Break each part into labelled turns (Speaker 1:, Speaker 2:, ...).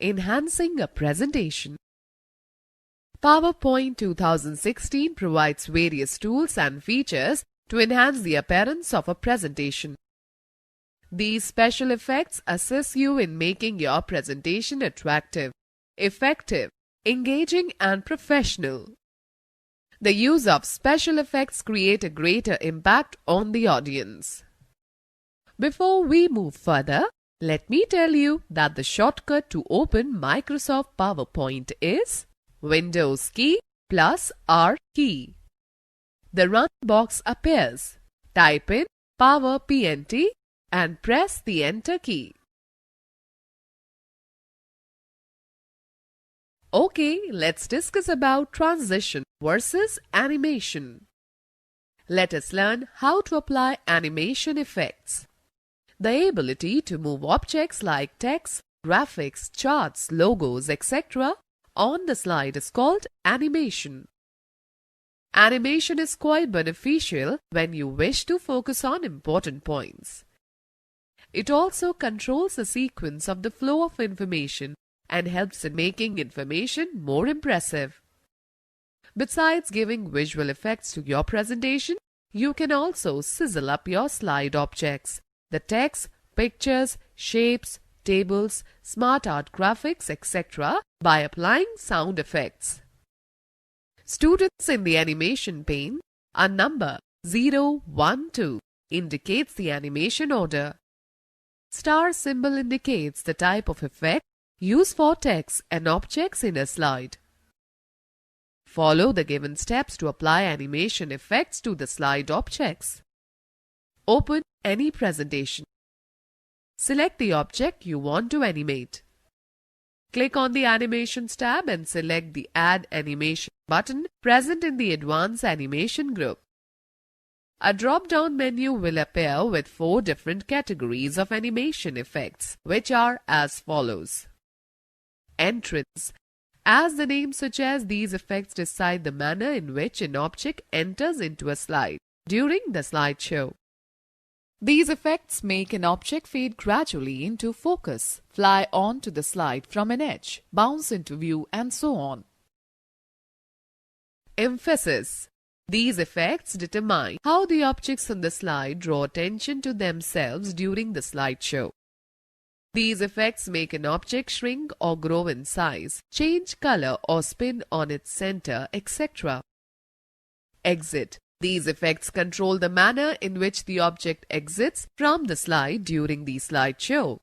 Speaker 1: enhancing a presentation. PowerPoint 2016 provides various tools and features to enhance the appearance of a presentation. These special effects assist you in making your presentation attractive, effective, engaging and professional. The use of special effects create a greater impact on the audience. Before we move further, let me tell you that the shortcut to open Microsoft PowerPoint is Windows key plus R key. The Run box appears. Type in PowerPoint and press the Enter key. Okay, let's discuss about transition versus animation. Let us learn how to apply animation effects. The ability to move objects like text, graphics, charts, logos, etc. on the slide is called animation. Animation is quite beneficial when you wish to focus on important points. It also controls the sequence of the flow of information and helps in making information more impressive. Besides giving visual effects to your presentation, you can also sizzle up your slide objects, the text, pictures, shapes, tables, smart art graphics, etc. by applying sound effects. Students in the animation pane, a number 0, 1, 2 indicates the animation order. Star symbol indicates the type of effect used for text and objects in a slide. Follow the given steps to apply animation effects to the slide objects. Open any presentation. Select the object you want to animate. Click on the Animations tab and select the Add Animation button present in the Advanced Animation group. A drop-down menu will appear with 4 different categories of animation effects, which are as follows. Entrance. As the name suggests, these effects decide the manner in which an object enters into a slide during the slideshow. These effects make an object fade gradually into focus, fly onto the slide from an edge, bounce into view, and so on. Emphasis. These effects determine how the objects on the slide draw attention to themselves during the slideshow. These effects make an object shrink or grow in size, change color or spin on its center, etc. Exit. These effects control the manner in which the object exits from the slide during the slideshow.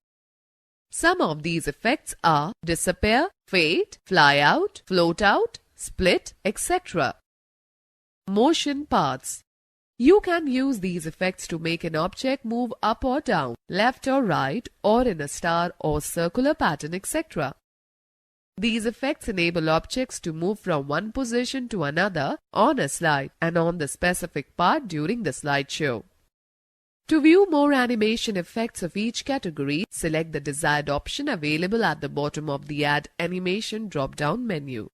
Speaker 1: Some of these effects are disappear, fade, fly out, float out, split, etc. Motion paths. You can use these effects to make an object move up or down, left or right, or in a star or circular pattern, etc. These effects enable objects to move from one position to another on a slide and on the specific part during the slideshow. To view more animation effects of each category, select the desired option available at the bottom of the Add Animation drop-down menu.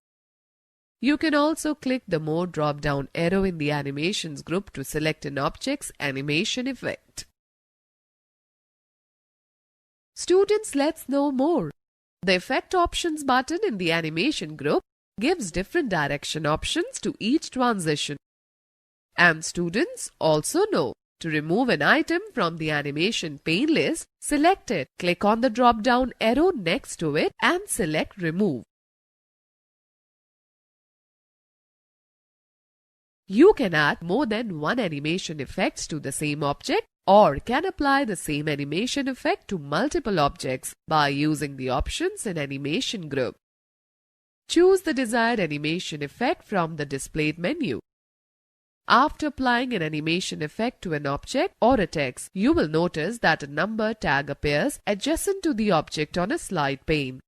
Speaker 1: You can also click the More drop-down arrow in the Animations group to select an object's animation effect. Students, let's know more. The Effect Options button in the Animation group gives different direction options to each transition. And students also know to remove an item from the animation pane list, select it, click on the drop-down arrow next to it and select Remove. You can add more than one animation effects to the same object or can apply the same animation effect to multiple objects by using the options in Animation group. Choose the desired animation effect from the displayed menu. After applying an animation effect to an object or a text, you will notice that a number tag appears adjacent to the object on a slide pane.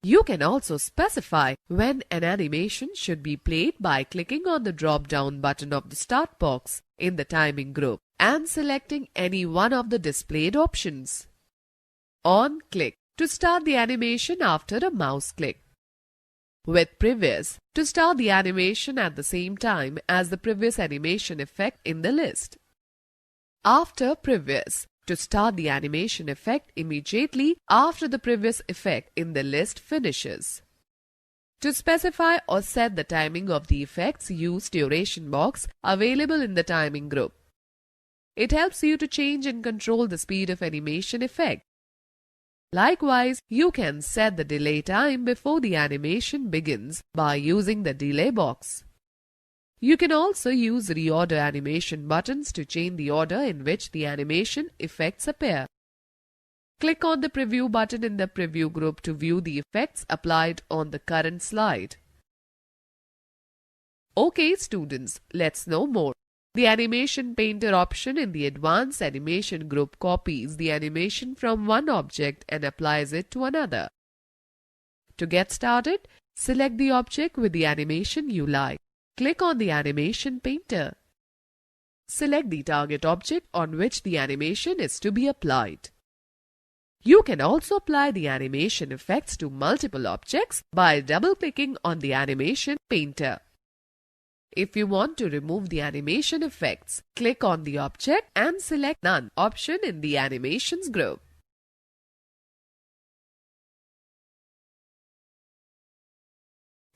Speaker 1: You can also specify when an animation should be played by clicking on the drop-down button of the Start box in the Timing group and selecting any one of the displayed options. On click to start the animation after a mouse click. With Previous to start the animation at the same time as the previous animation effect in the list. After Previous to start the animation effect immediately after the previous effect in the list finishes. To specify or set the timing of the effects, use duration box available in the timing group. It helps you to change and control the speed of animation effect. Likewise, you can set the delay time before the animation begins by using the delay box. You can also use reorder animation buttons to change the order in which the animation effects appear. Click on the preview button in the preview group to view the effects applied on the current slide. Okay students, let's know more. The Animation Painter option in the Advanced Animation group copies the animation from one object and applies it to another. To get started, select the object with the animation you like. Click on the Animation Painter. Select the target object on which the animation is to be applied. You can also apply the animation effects to multiple objects by double-clicking on the Animation Painter. If you want to remove the animation effects, click on the object and select None option in the Animations group.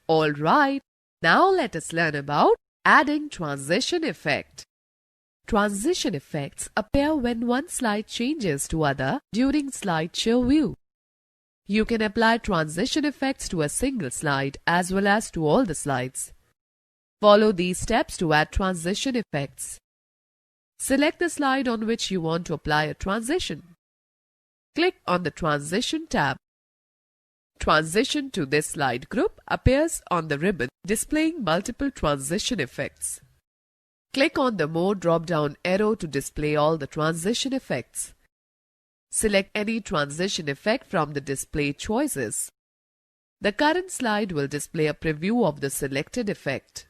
Speaker 1: Alright, now let us learn about adding transition effect. Transition effects appear when one slide changes to other during slideshow view. You can apply transition effects to a single slide as well as to all the slides. Follow these steps to add transition effects. Select the slide on which you want to apply a transition. Click on the Transition tab. Transition to this slide group appears on the ribbon displaying multiple transition effects. Click on the More drop-down arrow to display all the transition effects. Select any transition effect from the display choices. The current slide will display a preview of the selected effect.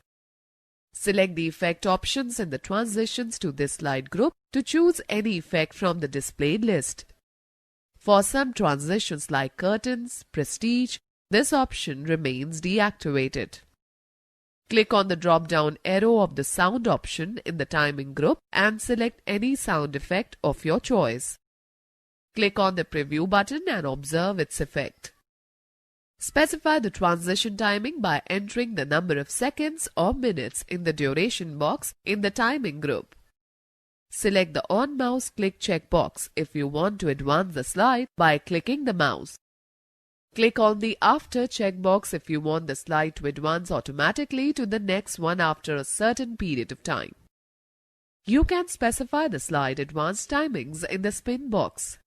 Speaker 1: Select the effect options in the Transitions to this slide group to choose any effect from the displayed list. For some transitions like curtains, prestige, this option remains deactivated. Click on the drop-down arrow of the Sound option in the timing group and select any sound effect of your choice. Click on the Preview button and observe its effect. Specify the transition timing by entering the number of seconds or minutes in the duration box in the timing group. Select the On Mouse Click checkbox if you want to advance the slide by clicking the mouse. Click on the After checkbox if you want the slide to advance automatically to the next one after a certain period of time. You can specify the slide advance timings in the Spin box.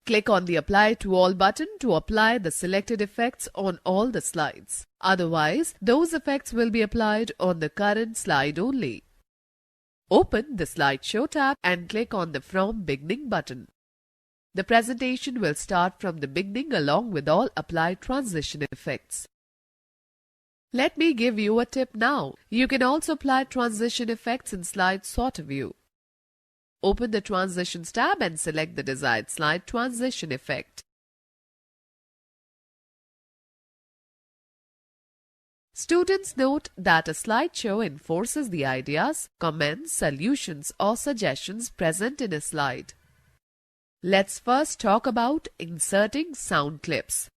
Speaker 1: Click on the Apply to All button to apply the selected effects on all the slides. Otherwise, those effects will be applied on the current slide only. Open the Slideshow tab and click on the From Beginning button. The presentation will start from the beginning along with all applied transition effects. Let me give you a tip now. You can also apply transition effects in Slide Sorter view. Open the Transitions tab and select the desired slide transition effect. Students note that a slideshow enforces the ideas, comments, solutions or suggestions present in a slide. Let's first talk about inserting sound clips.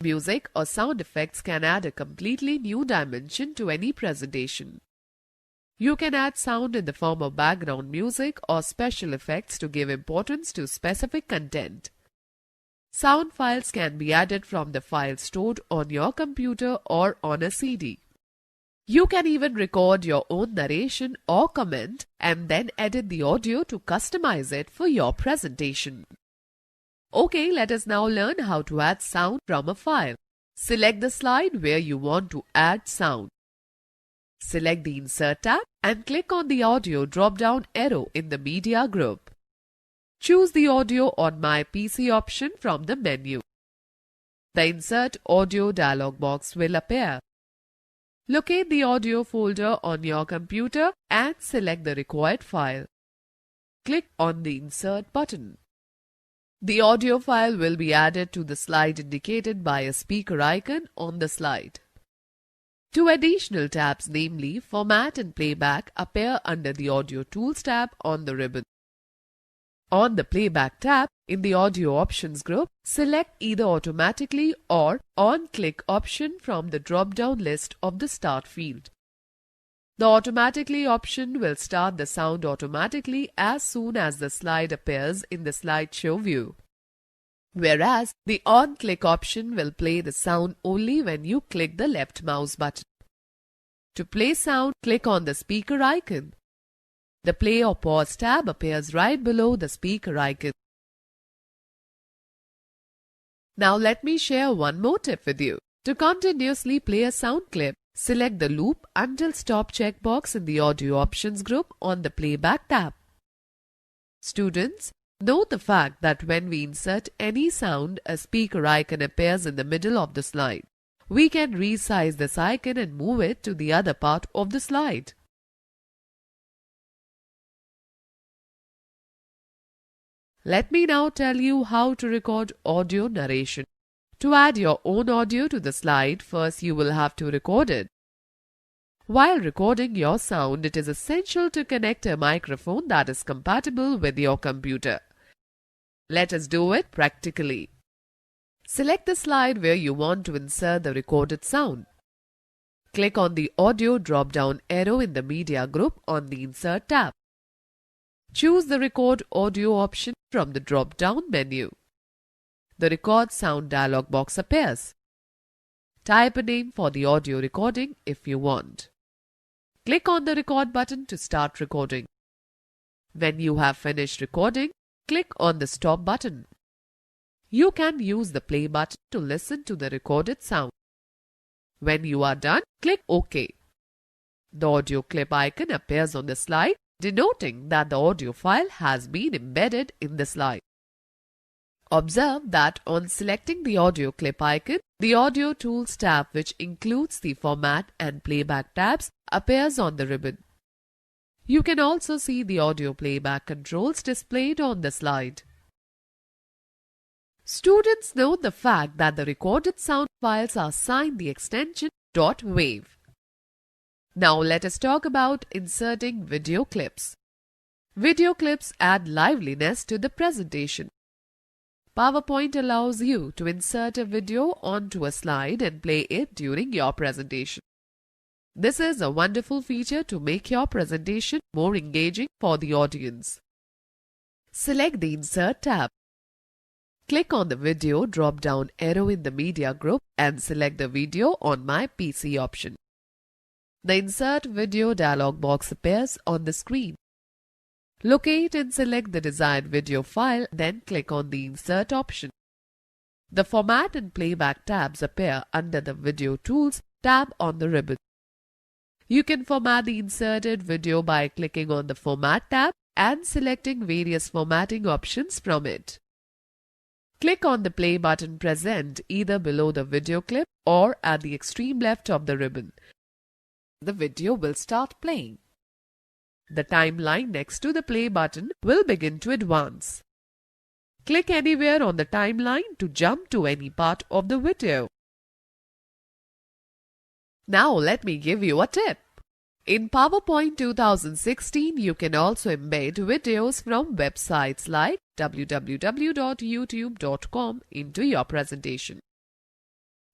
Speaker 1: Music or sound effects can add a completely new dimension to any presentation. You can add sound in the form of background music or special effects to give importance to specific content. Sound files can be added from the file stored on your computer or on a CD. You can even record your own narration or comment and then edit the audio to customize it for your presentation. Okay, let us now learn how to add sound from a file. Select the slide where you want to add sound. Select the Insert tab and click on the Audio drop-down arrow in the Media group. Choose the Audio on My PC option from the menu. The Insert Audio dialog box will appear. Locate the audio folder on your computer and select the required file. Click on the Insert button. The audio file will be added to the slide indicated by a speaker icon on the slide. Two additional tabs, namely Format and Playback, appear under the Audio Tools tab on the ribbon. On the Playback tab in the Audio Options group, select either Automatically or On-Click option from the drop-down list of the Start field. The Automatically option will start the sound automatically as soon as the slide appears in the slideshow view, whereas the On-Click option will play the sound only when you click the left mouse button. To play sound, click on the speaker icon. The Play or Pause tab appears right below the speaker icon. Now let me share one more tip with you. To continuously play a sound clip, select the Loop Until Stop checkbox in the Audio Options group on the Playback tab. Students, note the fact that when we insert any sound, a speaker icon appears in the middle of the slide. We can resize this icon and move it to the other part of the slide. Let me now tell you how to record audio narration. To add your own audio to the slide, first you will have to record it. While recording your sound, it is essential to connect a microphone that is compatible with your computer. Let us do it practically. Select the slide where you want to insert the recorded sound. Click on the Audio drop-down arrow in the Media group on the Insert tab. Choose the Record Audio option from the drop-down menu. The Record Sound dialog box appears. Type a name for the audio recording if you want. Click on the Record button to start recording. When you have finished recording, click on the Stop button. You can use the Play button to listen to the recorded sound. When you are done, click OK. The audio clip icon appears on the slide, denoting that the audio file has been embedded in the slide. Observe that on selecting the audio clip icon, the Audio Tools tab, which includes the Format and Playback tabs, appears on the ribbon. You can also see the audio playback controls displayed on the slide. Students, note the fact that the recorded sound files are signed the extension .wav. Now let us talk about inserting video clips. Video clips add liveliness to the presentation. PowerPoint allows you to insert a video onto a slide and play it during your presentation. This is a wonderful feature to make your presentation more engaging for the audience. Select the Insert tab. Click on the Video drop-down arrow in the Media group and select the Video on My PC option. The Insert Video dialog box appears on the screen. Locate and select the desired video file, then click on the Insert option. The Format and Playback tabs appear under the Video Tools tab on the ribbon. You can format the inserted video by clicking on the Format tab and selecting various formatting options from it. Click on the Play button present either below the video clip or at the extreme left of the ribbon. The video will start playing. The timeline next to the Play button will begin to advance. Click anywhere on the timeline to jump to any part of the video. Now let me give you a tip. In PowerPoint 2016, you can also embed videos from websites like www.youtube.com into your presentation.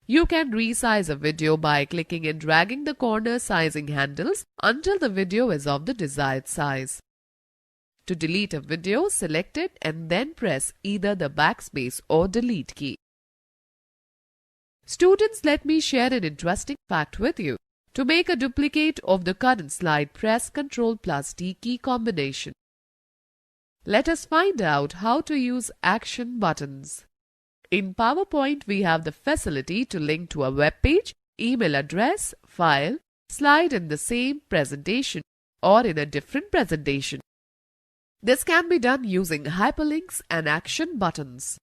Speaker 1: You can resize a video by clicking and dragging the corner sizing handles until the video is of the desired size. To delete a video, select it and then press either the backspace or delete key. Students, let me share an interesting fact with you. To make a duplicate of the current slide, press Ctrl+D key combination. Let us find out how to use action buttons. In PowerPoint, we have the facility to link to a web page, email address, file, slide in the same presentation or in a different presentation. This can be done using hyperlinks and action buttons.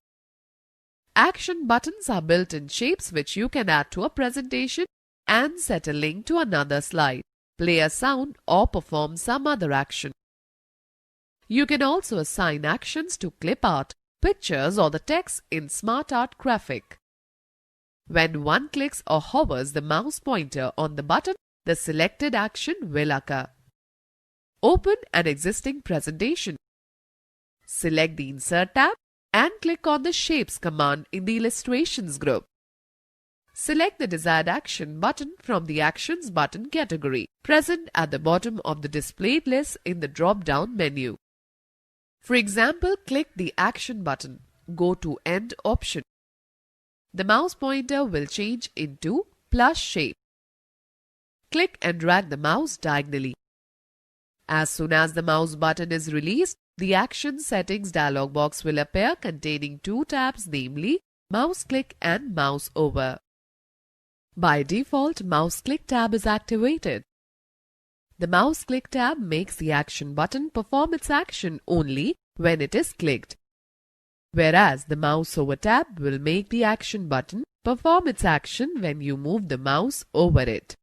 Speaker 1: Action buttons are built-in shapes which you can add to a presentation and set a link to another slide, play a sound or perform some other action. You can also assign actions to clip art, pictures or the text in Smart Art Graphic. When one clicks or hovers the mouse pointer on the button, the selected action will occur. Open an existing presentation. Select the Insert tab and click on the Shapes command in the Illustrations group. Select the desired action button from the Actions button category, present at the bottom of the displayed list in the drop-down menu. For example, click the Action button. Go to End option. The mouse pointer will change into plus shape. Click and drag the mouse diagonally. As soon as the mouse button is released, the Action Settings dialog box will appear containing two tabs, namely Mouse Click and Mouse Over. By default, Mouse Click tab is activated. The Mouse Click tab makes the Action button perform its action only when it is clicked, whereas the Mouse Over tab will make the Action button perform its action when you move the mouse over it.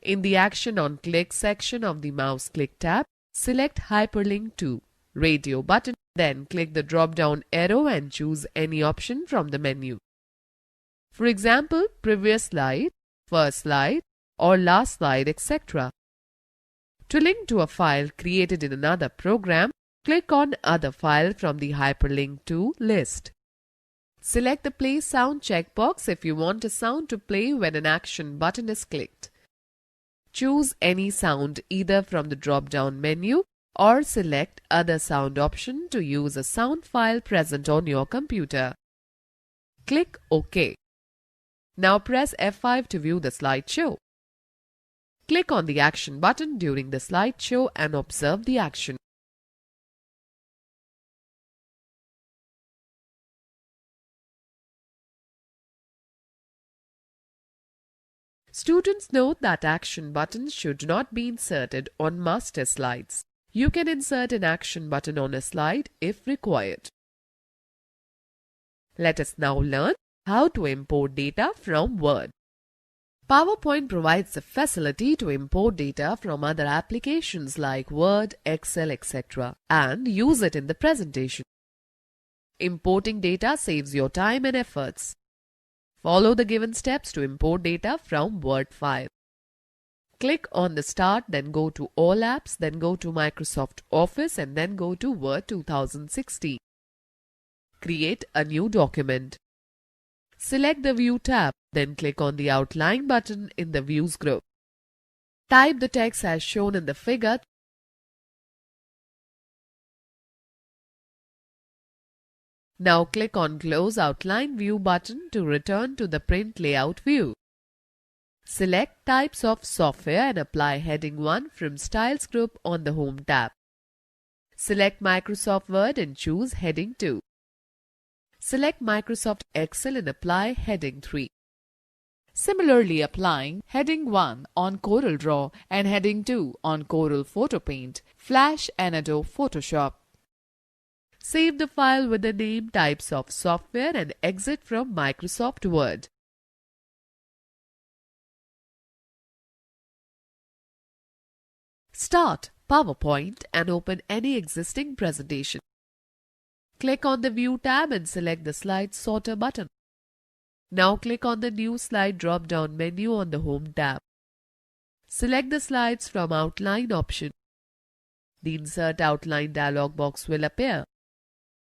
Speaker 1: In the Action on Click section of the Mouse Click tab, select Hyperlink to Radio button, then click the drop-down arrow and choose any option from the menu. For example, Previous slide, First slide, or Last slide, etc. To link to a file created in another program, click on Other File from the Hyperlink to list. Select the Play Sound checkbox if you want a sound to play when an action button is clicked. Choose any sound either from the drop-down menu or select Other Sound option to use a sound file present on your computer. Click OK. Now press F5 to view the slideshow. Click on the Action button during the slideshow and observe the action. Students note that action buttons should not be inserted on master slides. You can insert an action button on a slide if required. Let us now learn how to import data from Word. PowerPoint provides the facility to import data from other applications like Word, Excel, etc. and use it in the presentation. Importing data saves your time and efforts. Follow the given steps to import data from Word file. Click on the Start, then go to All Apps, then go to Microsoft Office and then go to Word 2016. Create a new document. Select the View tab, then click on the Outline button in the Views group. Type the text as shown in the figure. Now click on Close Outline View button to return to the Print Layout view. Select Types of Software and apply Heading 1 from Styles group on the Home tab. Select Microsoft Word and choose Heading 2. Select Microsoft Excel and apply Heading 3. Similarly, applying Heading 1 on CorelDRAW and Heading 2 on Corel Photo Paint, Flash and Adobe Photoshop. Save the file with the name Types of Software and exit from Microsoft Word. Start PowerPoint and open any existing presentation. Click on the View tab and select the Slide Sorter button. Now click on the New Slide drop-down menu on the Home tab. Select the slides from Outline option. The Insert Outline dialog box will appear.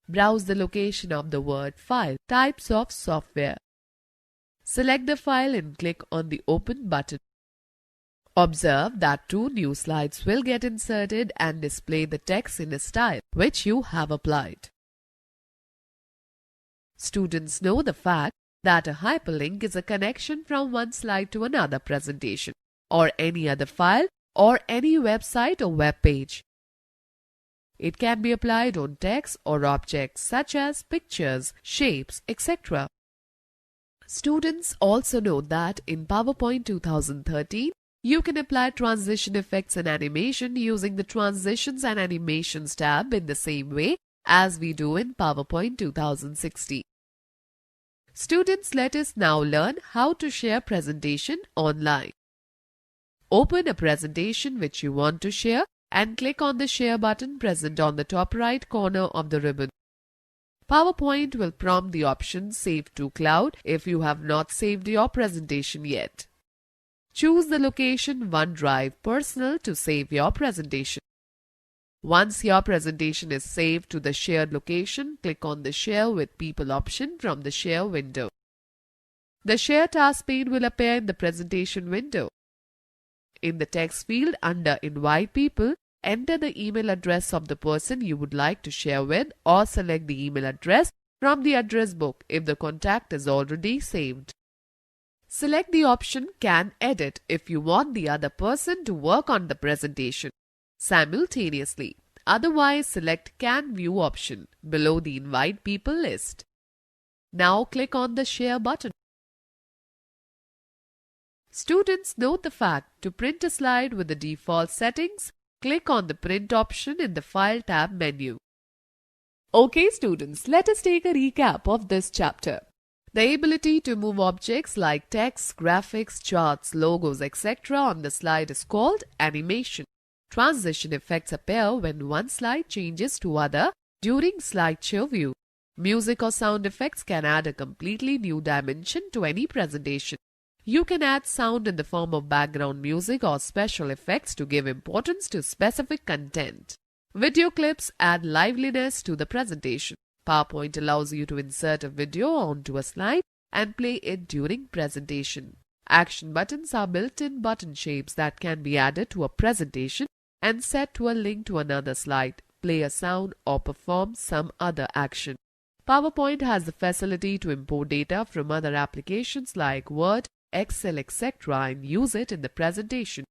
Speaker 1: Browse the location of the Word file, Types of Software. Select the file and click on the Open button. Observe that two new slides will get inserted and display the text in a style which you have applied. Students know the fact that a hyperlink is a connection from one slide to another presentation, or any other file, or any website or web page. It can be applied on text or objects such as pictures, shapes, etc. Students also know that in PowerPoint 2013, you can apply transition effects and animation using the Transitions and Animations tab in the same way as we do in PowerPoint 2016. Students, let us now learn how to share presentation online. Open a presentation which you want to share and click on the Share button present on the top right corner of the ribbon. PowerPoint will prompt the option Save to Cloud if you have not saved your presentation yet. Choose the location OneDrive Personal to save your presentation. Once your presentation is saved to the shared location, click on the Share with People option from the Share window. The Share task pane will appear in the presentation window. In the text field under Invite People, enter the email address of the person you would like to share with, or select the email address from the address book if the contact is already saved. Select the option Can Edit if you want the other person to work on the presentation simultaneously. Otherwise, select Can View option below the Invite People list. Now click on the Share button. Students, note the fact, to print a slide with the default settings, click on the Print option in the File tab menu. Okay students, let us take a recap of this chapter. The ability to move objects like text, graphics, charts, logos, etc. on the slide is called animation. Transition effects appear when one slide changes to other during slideshow view. Music or sound effects can add a completely new dimension to any presentation. You can add sound in the form of background music or special effects to give importance to specific content. Video clips add liveliness to the presentation. PowerPoint allows you to insert a video onto a slide and play it during presentation. Action buttons are built-in button shapes that can be added to a presentation and set to a link to another slide, play a sound, or perform some other action. PowerPoint has the facility to import data from other applications like Word, Excel, etc. and use it in the presentation.